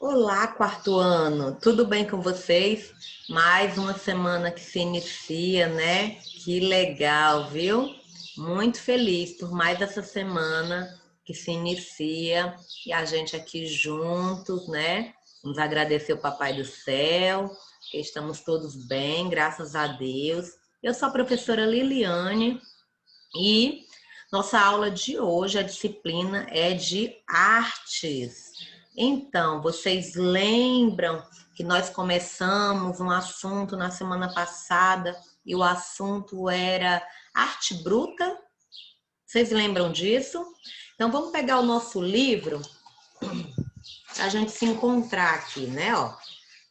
Olá, quarto ano, tudo bem com vocês? Mais uma semana que se inicia, né? Que legal, viu? Muito feliz por mais essa semana que se inicia e a gente aqui juntos, né? Vamos agradecer o Papai do Céu, que estamos todos bem, graças a Deus. Eu sou a professora Liliane e nossa aula de hoje, a disciplina é de artes. Então, vocês lembram que nós começamos um assunto na semana passada e o assunto era arte bruta? Vocês lembram disso? Então, vamos pegar o nosso livro para a gente se encontrar aqui, né? Ó,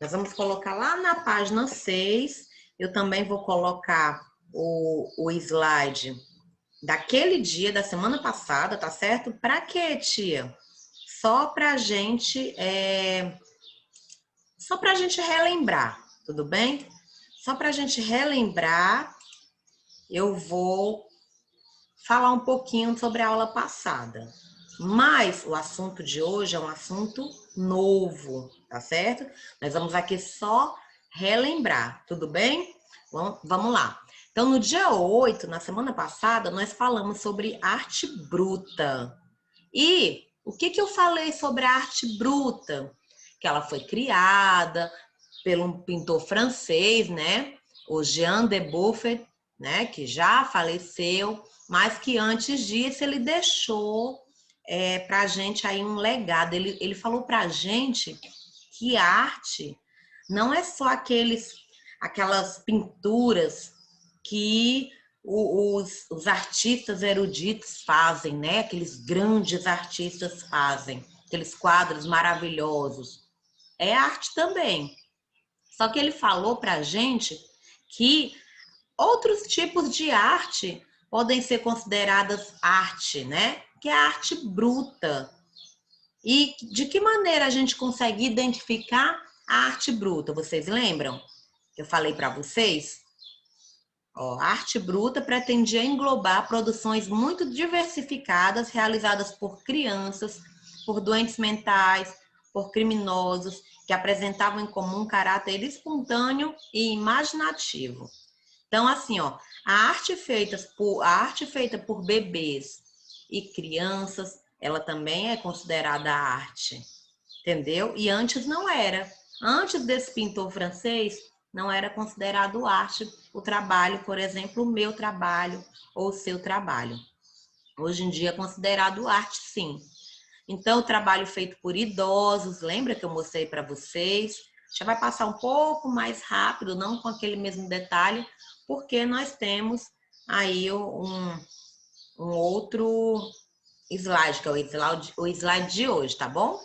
nós vamos colocar lá na página 6. Eu também vou colocar o slide daquele dia, da semana passada, tá certo? Pra quê, tia? Só pra gente, só pra gente relembrar, tudo bem? Só pra gente relembrar, eu vou falar um pouquinho sobre a aula passada. Mas o assunto de hoje é um assunto novo, tá certo? Nós vamos aqui só relembrar, tudo bem? Vamos lá. Então, no dia 8, na semana passada, nós falamos sobre arte bruta. E o que eu falei sobre a arte bruta? Que ela foi criada por um pintor francês, né? O Jean de Beaufort, né? Que já faleceu, mas que antes disso ele deixou para a gente aí um legado. Ele falou para a gente que arte não é só aquelas pinturas que os artistas eruditos fazem, né? Aqueles grandes artistas fazem, aqueles quadros maravilhosos. É arte também. Só que ele falou para a gente que outros tipos de arte podem ser consideradas arte, né? Que é a arte bruta. E de que maneira a gente consegue identificar a arte bruta? Vocês lembram? Eu falei para vocês? Ó, a arte bruta pretendia englobar produções muito diversificadas realizadas por crianças, por doentes mentais, por criminosos, que apresentavam em comum caráter espontâneo e imaginativo. Então, assim, ó, a arte feita por bebês e crianças, ela também é considerada arte, entendeu? E antes não era. Antes desse pintor francês, não era considerado arte o trabalho, por exemplo, o meu trabalho ou o seu trabalho. Hoje em dia é considerado arte, sim. Então, o trabalho feito por idosos, lembra que eu mostrei para vocês? Já vai passar um pouco mais rápido, não com aquele mesmo detalhe, porque nós temos aí um outro slide, que é o slide de hoje, tá bom?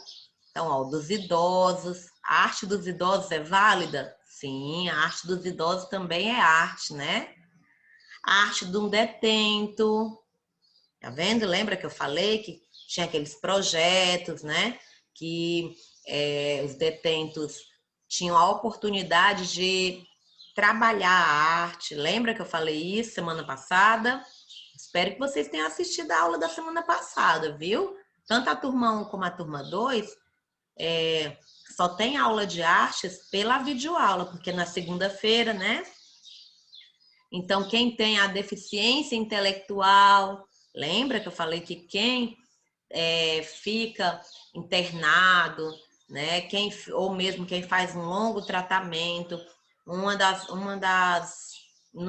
Então, ó, dos idosos. A arte dos idosos é válida? Sim, a arte dos idosos também é arte, né? A arte de um detento. Tá vendo? Lembra que eu falei que tinha aqueles projetos, né? Que os detentos tinham a oportunidade de trabalhar a arte. Lembra que eu falei isso semana passada? Espero que vocês tenham assistido a aula da semana passada, viu? Tanto a turma 1 como a turma 2 só tem aula de artes pela videoaula, porque na segunda-feira, né? Então, quem tem a deficiência intelectual, lembra que eu falei que quem fica internado, né? Ou mesmo quem faz um longo tratamento, não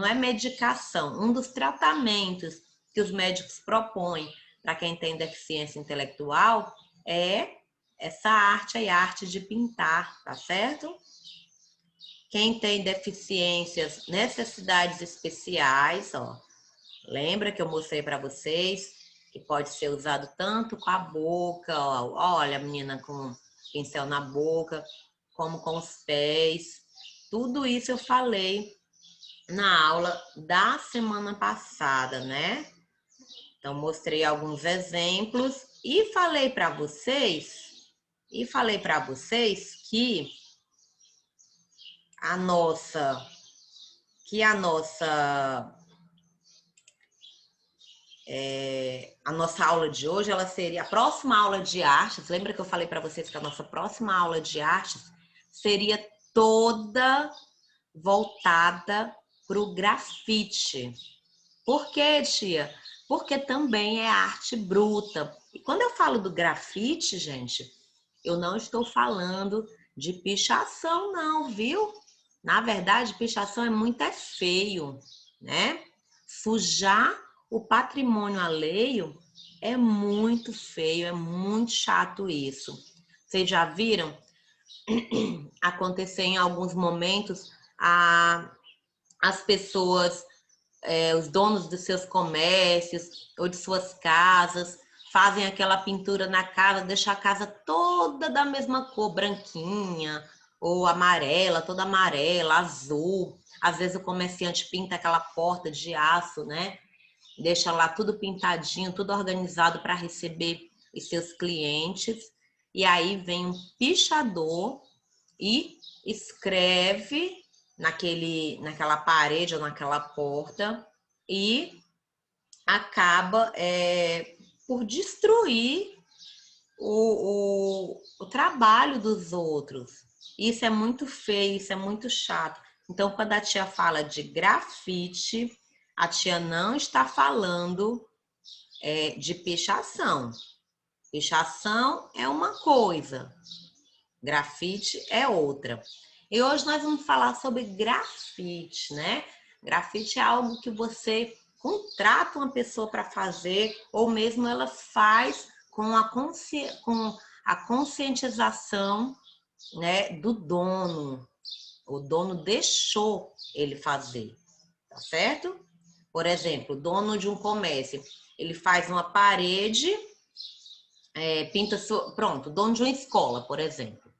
é medicação, um dos tratamentos que os médicos propõem para quem tem deficiência intelectual é essa arte aí, a arte de pintar, tá certo? Quem tem deficiências, necessidades especiais, ó, lembra que eu mostrei para vocês que pode ser usado tanto com a boca, ó, olha a menina com pincel na boca, como com os pés. Tudo isso eu falei na aula da semana passada, né? Então mostrei alguns exemplos e falei para vocês que a nossa a nossa aula de hoje, ela seria a próxima aula de artes. Lembra que eu falei para vocês que a nossa próxima aula de artes seria toda voltada para o grafite. Por quê, tia? Porque também é arte bruta. E quando eu falo do grafite, gente, eu não estou falando de pichação, não, viu? Na verdade, pichação é muito feio, né? Sujar o patrimônio alheio é muito feio, é muito chato isso. Vocês já viram acontecer em alguns momentos as pessoas, os donos dos seus comércios ou de suas casas, fazem aquela pintura na casa, deixa a casa toda da mesma cor, branquinha ou amarela, toda amarela, azul. Às vezes o comerciante pinta aquela porta de aço, né? Deixa lá tudo pintadinho, tudo organizado para receber os seus clientes. E aí vem um pichador e escreve naquela parede ou naquela porta e acaba por destruir o trabalho dos outros. Isso é muito feio, isso é muito chato. Então, quando a tia fala de grafite, a tia não está falando de pichação. Pichação é uma coisa, grafite é outra. E hoje nós vamos falar sobre grafite, né? Grafite é algo que você contrata uma pessoa para fazer, ou mesmo ela faz com a conscientização, né, do dono. O dono deixou ele fazer, tá certo? Por exemplo, o dono de um comércio, ele faz uma parede, pinta, pronto, dono de uma escola, por exemplo.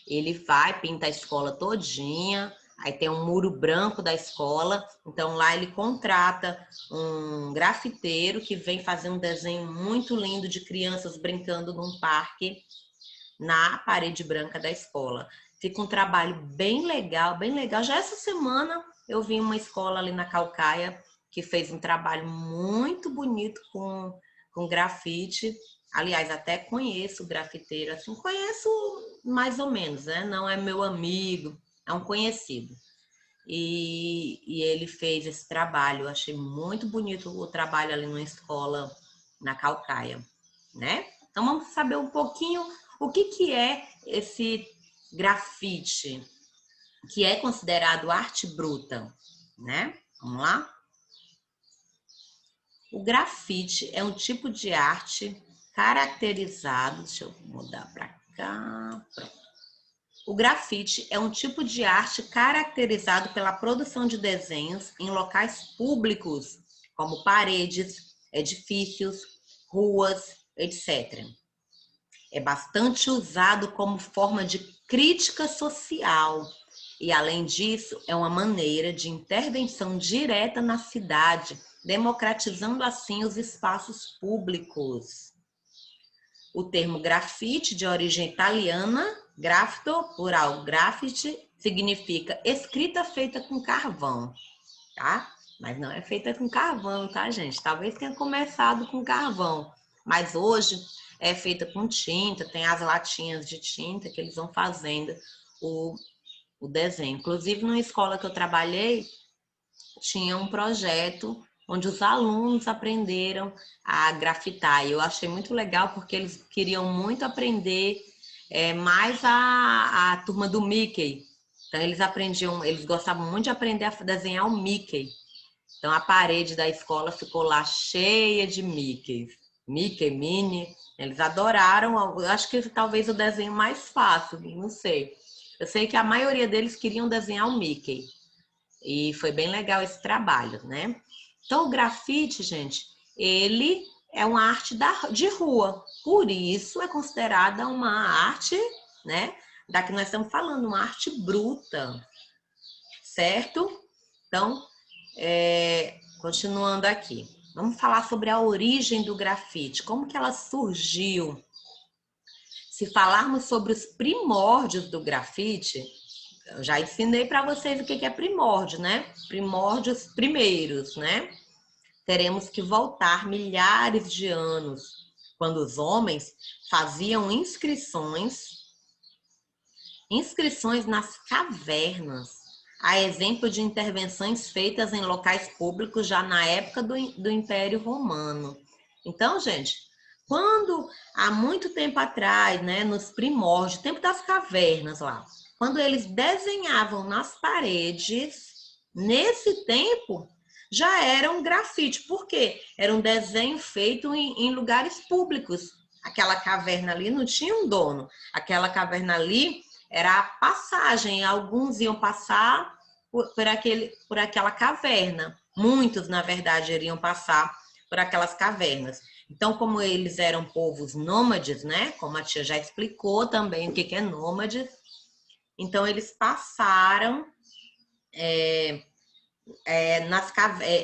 Ele vai, pinta a escola todinha, aí tem um muro branco da escola, então lá ele contrata um grafiteiro que vem fazer um desenho muito lindo de crianças brincando num parque na parede branca da escola. Fica um trabalho bem legal, bem legal. Já essa semana eu vi uma escola ali na Caucaia que fez um trabalho muito bonito com grafite. Aliás, até conheço o grafiteiro, assim, conheço mais ou menos, né? Não é meu amigo, é um conhecido. E ele fez esse trabalho, eu achei muito bonito o trabalho ali numa escola na Caucaia, né? Então vamos saber um pouquinho o que é esse grafite, que é considerado arte bruta, né? Vamos lá? O grafite é um tipo de arte caracterizado, deixa eu mudar para cá, pronto. O grafite é um tipo de arte caracterizado pela produção de desenhos em locais públicos, como paredes, edifícios, ruas, etc. É bastante usado como forma de crítica social e, além disso, é uma maneira de intervenção direta na cidade, democratizando assim os espaços públicos. O termo grafite, de origem italiana, graffito, plural graffiti, significa escrita feita com carvão, tá? Mas não é feita com carvão, tá, gente? Talvez tenha começado com carvão, mas hoje é feita com tinta, tem as latinhas de tinta que eles vão fazendo o desenho. Inclusive, numa escola que eu trabalhei, tinha um projeto onde os alunos aprenderam a grafitar. E eu achei muito legal porque eles queriam muito aprender mais a turma do Mickey. Então eles gostavam muito de aprender a desenhar o Mickey. Então a parede da escola ficou lá cheia de Mickey, Minnie. Eles adoraram. Eu acho que talvez o desenho mais fácil, não sei. Eu sei que a maioria deles queriam desenhar o Mickey. E foi bem legal esse trabalho, né? Então, o grafite, gente, ele é uma arte de rua. Por isso, é considerada uma arte, né? Da que nós estamos falando, uma arte bruta, certo? Então, continuando aqui. Vamos falar sobre a origem do grafite. Como que ela surgiu? Se falarmos sobre os primórdios do grafite, eu já ensinei para vocês o que é primórdio, né? Primórdios primeiros, né? teremos que voltar milhares de anos, quando os homens faziam inscrições nas cavernas, a exemplo de intervenções feitas em locais públicos já na época do Império Romano. Então, gente, quando há muito tempo atrás, né, nos primórdios, tempo das cavernas lá, quando eles desenhavam nas paredes, nesse tempo já era um grafite. Por quê? Era um desenho feito em lugares públicos. Aquela caverna ali não tinha um dono. Aquela caverna ali era a passagem. Alguns iam passar por aquela caverna. Muitos, na verdade, iriam passar por aquelas cavernas. Então, como eles eram povos nômades, né? Como a tia já explicou também o que é nômade. Então, eles passaram...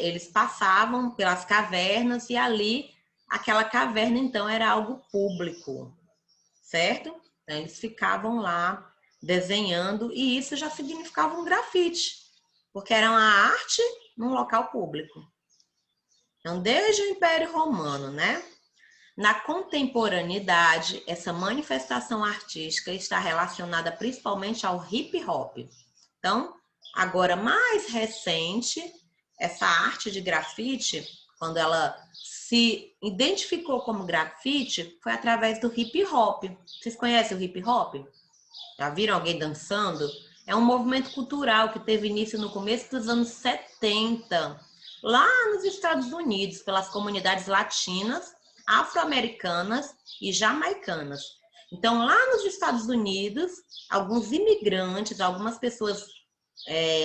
eles passavam pelas cavernas e ali, aquela caverna, então, era algo público, certo? Então, eles ficavam lá desenhando e isso já significava um grafite, porque era uma arte num local público. Então, desde o Império Romano, né? Na contemporaneidade, essa manifestação artística está relacionada principalmente ao hip hop. Então, agora mais recente, essa arte de grafite, quando ela se identificou como grafite, foi através do hip hop. Vocês conhecem o hip hop? Já viram alguém dançando? É um movimento cultural que teve início no começo dos anos 70, lá nos Estados Unidos, pelas comunidades latinas, afro-americanas e jamaicanas. Então, lá nos Estados Unidos, alguns imigrantes, algumas pessoas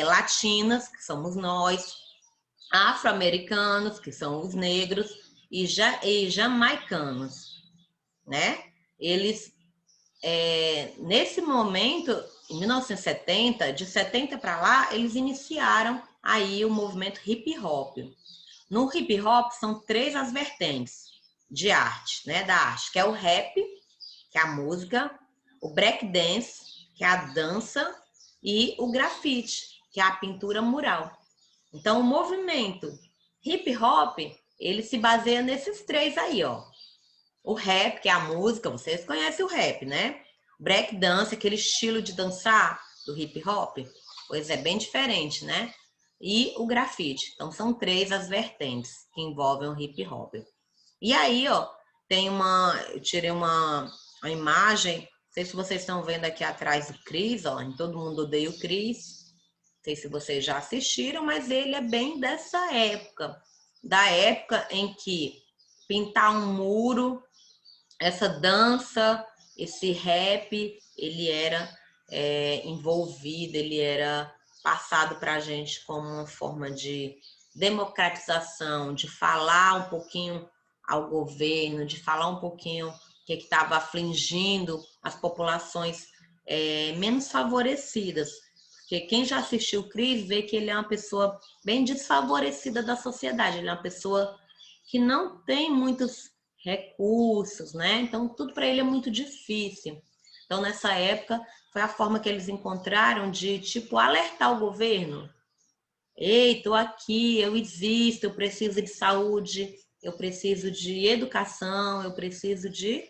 latinas, que somos nós, afro-americanos, que são os negros, e jamaicanos, né? Eles, nesse momento, em 1970, de 70 para lá, eles iniciaram aí o movimento hip hop. No hip hop são 3 as vertentes de arte, né, da arte, que é o rap, que é a música, o break dance, que é a dança, e o grafite, que é a pintura mural. Então, o movimento hip hop, ele se baseia nesses 3 aí, ó. O rap, que é a música, vocês conhecem o rap, né? O break dance, aquele estilo de dançar do hip hop, pois é bem diferente, né? E o grafite. Então, são 3 as vertentes que envolvem o hip hop. E aí, ó, eu tirei uma imagem, não sei se vocês estão vendo aqui atrás o Chris, ó, em Todo Mundo Odeia o Chris. Não sei se vocês já assistiram, mas ele é bem dessa época. Da época em que pintar um muro, essa dança, esse rap, ele era envolvido, ele era passado para a gente como uma forma de democratização, de falar um pouquinho ao governo, de falar um pouquinho o que estava afligindo as populações menos favorecidas. Porque quem já assistiu o Cris vê que ele é uma pessoa bem desfavorecida da sociedade, ele é uma pessoa que não tem muitos recursos, né? Então, tudo para ele é muito difícil. Então, nessa época, foi a forma que eles encontraram de, tipo, alertar o governo. Ei, tô aqui, eu existo, eu preciso de saúde, eu preciso de educação, eu preciso de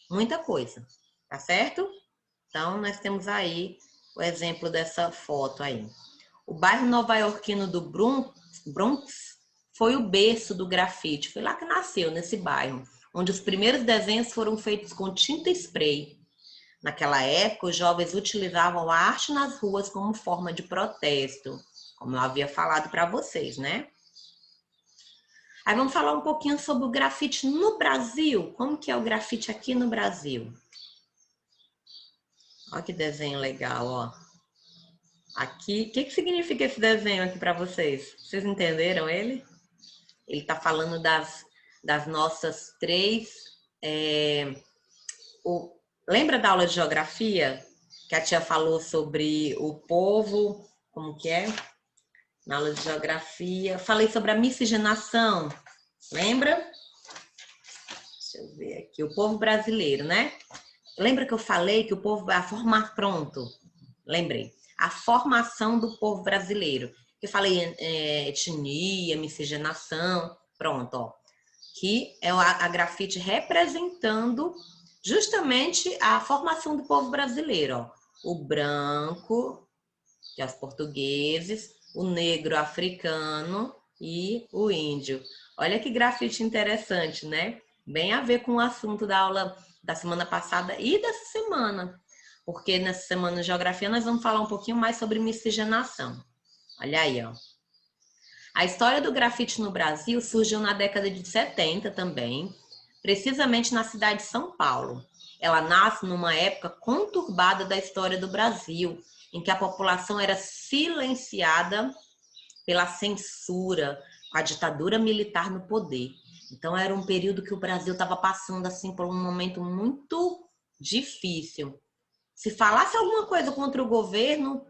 muita coisa, tá certo? Então, nós temos aí o exemplo dessa foto aí. O bairro nova-iorquino do Bronx foi o berço do grafite. Foi lá que nasceu, nesse bairro, onde os primeiros desenhos foram feitos com tinta spray. Naquela época, os jovens utilizavam a arte nas ruas como forma de protesto, como eu havia falado para vocês, né? Aí vamos falar um pouquinho sobre o grafite no Brasil. Como que é o grafite aqui no Brasil? Olha que desenho legal, ó. Aqui, o que significa esse desenho aqui para vocês? Vocês entenderam ele? Ele está falando das nossas 3... lembra da aula de geografia? Que a tia falou sobre o povo, como que é? Na aula de geografia. Falei sobre a miscigenação, lembra? Deixa eu ver aqui. O povo brasileiro, né? Lembra que eu falei que o povo vai formar pronto? Lembrei. A formação do povo brasileiro. Eu falei etnia, miscigenação. Pronto, ó. Que é a grafite representando justamente a formação do povo brasileiro, ó. O branco, que é os portugueses, o negro africano e o índio. Olha que grafite interessante, né? Bem a ver com o assunto da aula da semana passada e dessa semana. Porque nessa semana de geografia nós vamos falar um pouquinho mais sobre miscigenação. Olha aí, ó. A história do grafite no Brasil surgiu na década de 70 também, precisamente na cidade de São Paulo. Ela nasce numa época conturbada da história do Brasil, em que a população era silenciada pela censura, com a ditadura militar no poder. Então era um período que o Brasil estava passando assim por um momento muito difícil. Se falasse alguma coisa contra o governo,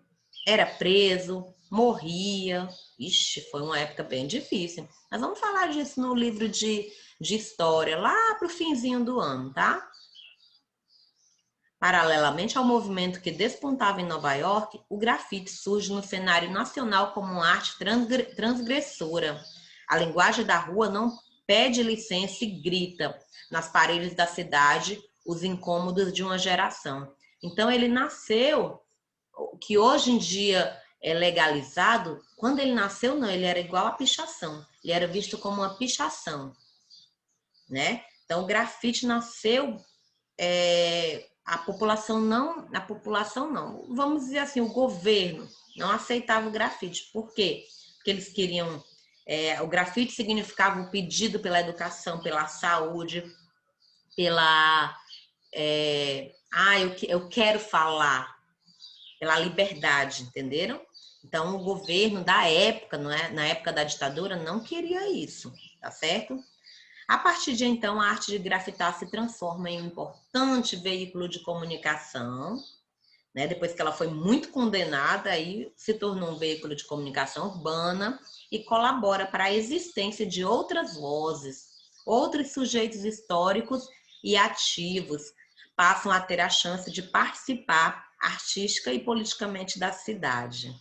era preso, morria. Ixi, foi uma época bem difícil. Mas vamos falar disso no livro de história, lá para o finzinho do ano, tá? Paralelamente ao movimento que despontava em Nova York, o grafite surge no cenário nacional como uma arte transgressora. A linguagem da rua não pede licença e grita nas paredes da cidade os incômodos de uma geração. Então ele nasceu, que hoje em dia é legalizado, quando ele nasceu não, ele era igual a pichação. Ele era visto como uma pichação, né? Então o grafite nasceu a população não, vamos dizer assim, o governo não aceitava o grafite. Por quê? Porque eles queriam, o grafite significava o pedido pela educação, pela saúde, pela, eu quero falar, pela liberdade, entenderam? Então o governo da época, não é, na época da ditadura, não queria isso, tá certo? A partir de então, a arte de grafitar se transforma em um importante veículo de comunicação, né? Depois que ela foi muito condenada, aí se tornou um veículo de comunicação urbana e colabora para a existência de outras vozes, outros sujeitos históricos e ativos passam a ter a chance de participar artística e politicamente da cidade.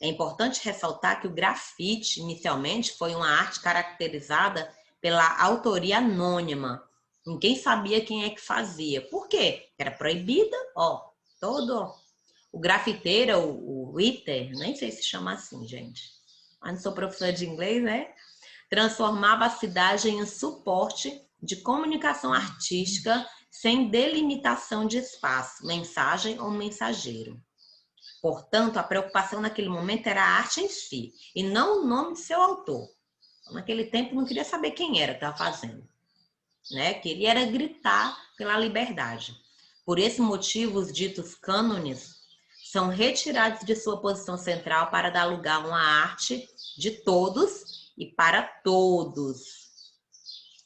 É importante ressaltar que o grafite, inicialmente, foi uma arte caracterizada pela autoria anônima. Ninguém sabia quem é que fazia. Por quê? Era proibida, ó, todo. O grafiteiro, o writer, nem sei se chama assim, gente. Mas não sou professora de inglês, né? Transformava a cidade em um suporte de comunicação artística sem delimitação de espaço, mensagem ou mensageiro. Portanto, a preocupação naquele momento era a arte em si, e não o nome de seu autor. Naquele tempo não queria saber quem era que estava fazendo, né? Queria era gritar pela liberdade. Por esse motivo, os ditos cânones são retirados de sua posição central para dar lugar a uma arte de todos e para todos.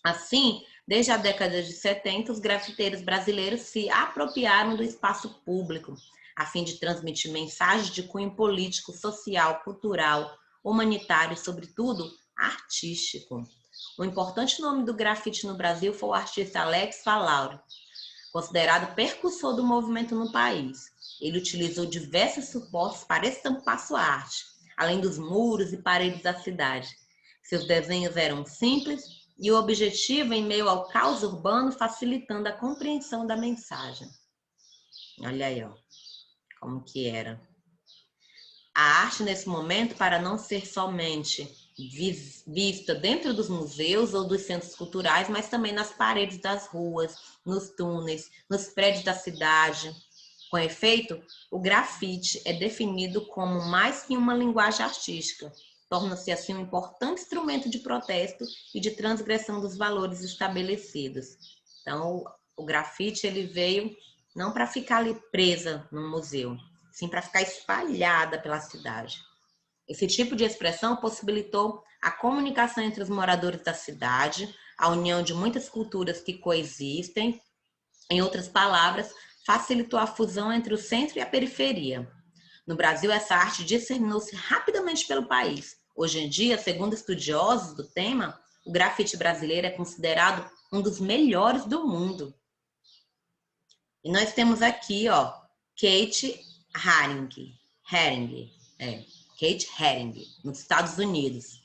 Assim, desde a década de 70, os grafiteiros brasileiros se apropriaram do espaço público, a fim de transmitir mensagens de cunho político, social, cultural, humanitário e, sobretudo, artístico. O importante nome do grafite no Brasil foi o artista Alex Valauro, considerado precursor do movimento no país. Ele utilizou diversos suportes para estampar sua arte, além dos muros e paredes da cidade. Seus desenhos eram simples e o objetivo em meio ao caos urbano, facilitando a compreensão da mensagem. Olha aí, ó, como que era. A arte nesse momento, para não ser somente vista dentro dos museus ou dos centros culturais, mas também nas paredes das ruas, nos túneis, nos prédios da cidade. Com efeito, o grafite é definido como mais que uma linguagem artística. Torna-se assim um importante instrumento de protesto e de transgressão dos valores estabelecidos. Então, o grafite ele veio não para ficar ali presa no museu, sim para ficar espalhada pela cidade. Esse tipo de expressão possibilitou a comunicação entre os moradores da cidade, a união de muitas culturas que coexistem. Em outras palavras, facilitou a fusão entre o centro e a periferia. No Brasil, essa arte discerniu-se rapidamente pelo país. Hoje em dia, segundo estudiosos do tema, o grafite brasileiro é considerado um dos melhores do mundo. E nós temos aqui, ó, Kate Haring, Kate Haring, nos Estados Unidos.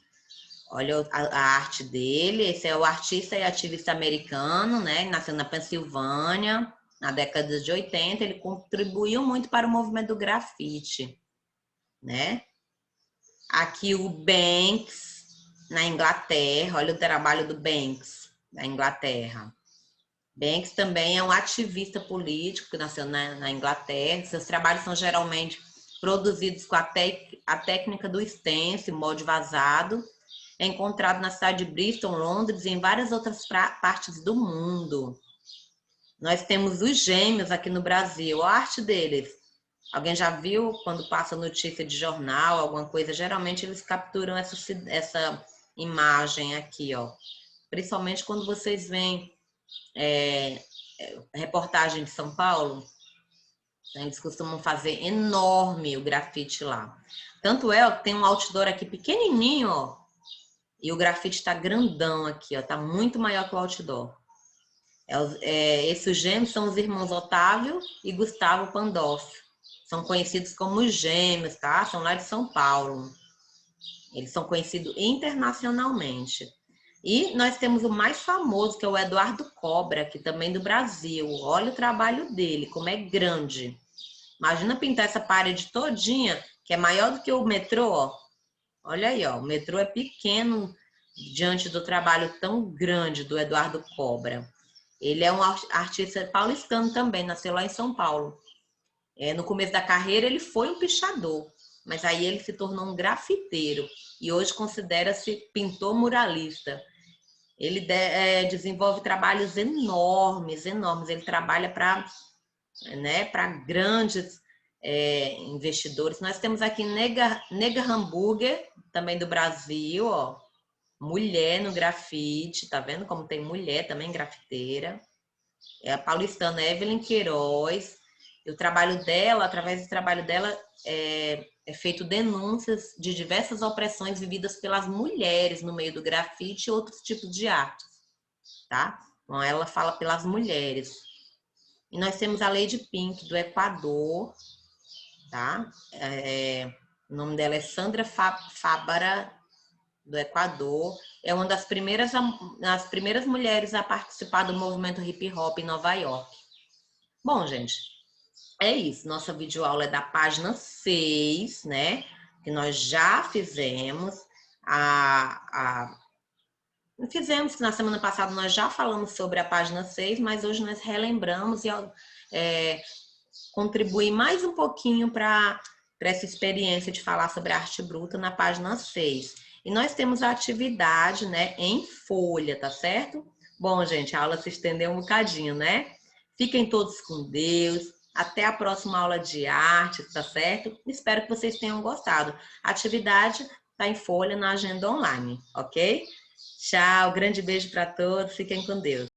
Olha a arte dele. Esse é o artista e ativista americano, né? Ele nasceu na Pensilvânia, na década de 80. Ele contribuiu muito para o movimento do grafite, né? Aqui o Banks, na Inglaterra. Olha o trabalho do Banks, na Inglaterra. Banks também é um ativista político que nasceu na Inglaterra. Seus trabalhos são geralmente produzidos com a técnica do stencil, molde vazado. É encontrado na cidade de Bristol, Londres e em várias outras partes do mundo. Nós temos os gêmeos aqui no Brasil. A arte deles. Alguém já viu quando passa notícia de jornal, alguma coisa? Geralmente eles capturam essa imagem aqui, ó. Principalmente quando vocês veem reportagem de São Paulo, eles costumam fazer enorme o grafite lá. Tanto é, ó, tem um outdoor aqui pequenininho, ó, e o grafite tá grandão aqui, ó, tá muito maior que o outdoor. Esses gêmeos são os irmãos Otávio e Gustavo Pandolfo. São conhecidos como os gêmeos, tá? São lá de São Paulo. Eles são conhecidos internacionalmente. E nós temos o mais famoso, que é o Eduardo Cobra, aqui também do Brasil. Olha o trabalho dele, como é grande. Imagina pintar essa parede todinha, que é maior do que o metrô, ó. Olha aí, ó, o metrô é pequeno diante do trabalho tão grande do Eduardo Cobra. Ele é um artista paulistano também, nasceu lá em São Paulo. No começo da carreira ele foi um pichador, mas aí ele se tornou um grafiteiro e hoje considera-se pintor muralista. Ele desenvolve trabalhos enormes, enormes. Ele trabalha para grandes investidores. Nós temos aqui Nega Hamburger, também do Brasil, ó. Mulher no grafite, tá vendo como tem mulher também grafiteira? É a paulistana Evelyn Queiroz. E o trabalho dela, através do trabalho dela, é feito denúncias de diversas opressões vividas pelas mulheres no meio do grafite e outros tipos de artes, tá? Então, ela fala pelas mulheres. E nós temos a Lady Pink, do Equador, tá? O nome dela é Sandra Fábara, do Equador. É uma das primeiras mulheres a participar do movimento hip hop em Nova York. Bom, gente, é isso. Nossa videoaula é da página 6, né? Que nós já fizemos. Fizemos que na semana passada nós já falamos sobre a página 6, mas hoje nós relembramos e contribuir mais um pouquinho para essa experiência de falar sobre a arte bruta na página 6. E nós temos a atividade, né, em folha, tá certo? Bom, gente, a aula se estendeu um bocadinho, né? Fiquem todos com Deus. Até a próxima aula de arte, tá certo? Espero que vocês tenham gostado. A atividade tá em folha na agenda online, ok? Tchau, grande beijo para todos. Fiquem com Deus.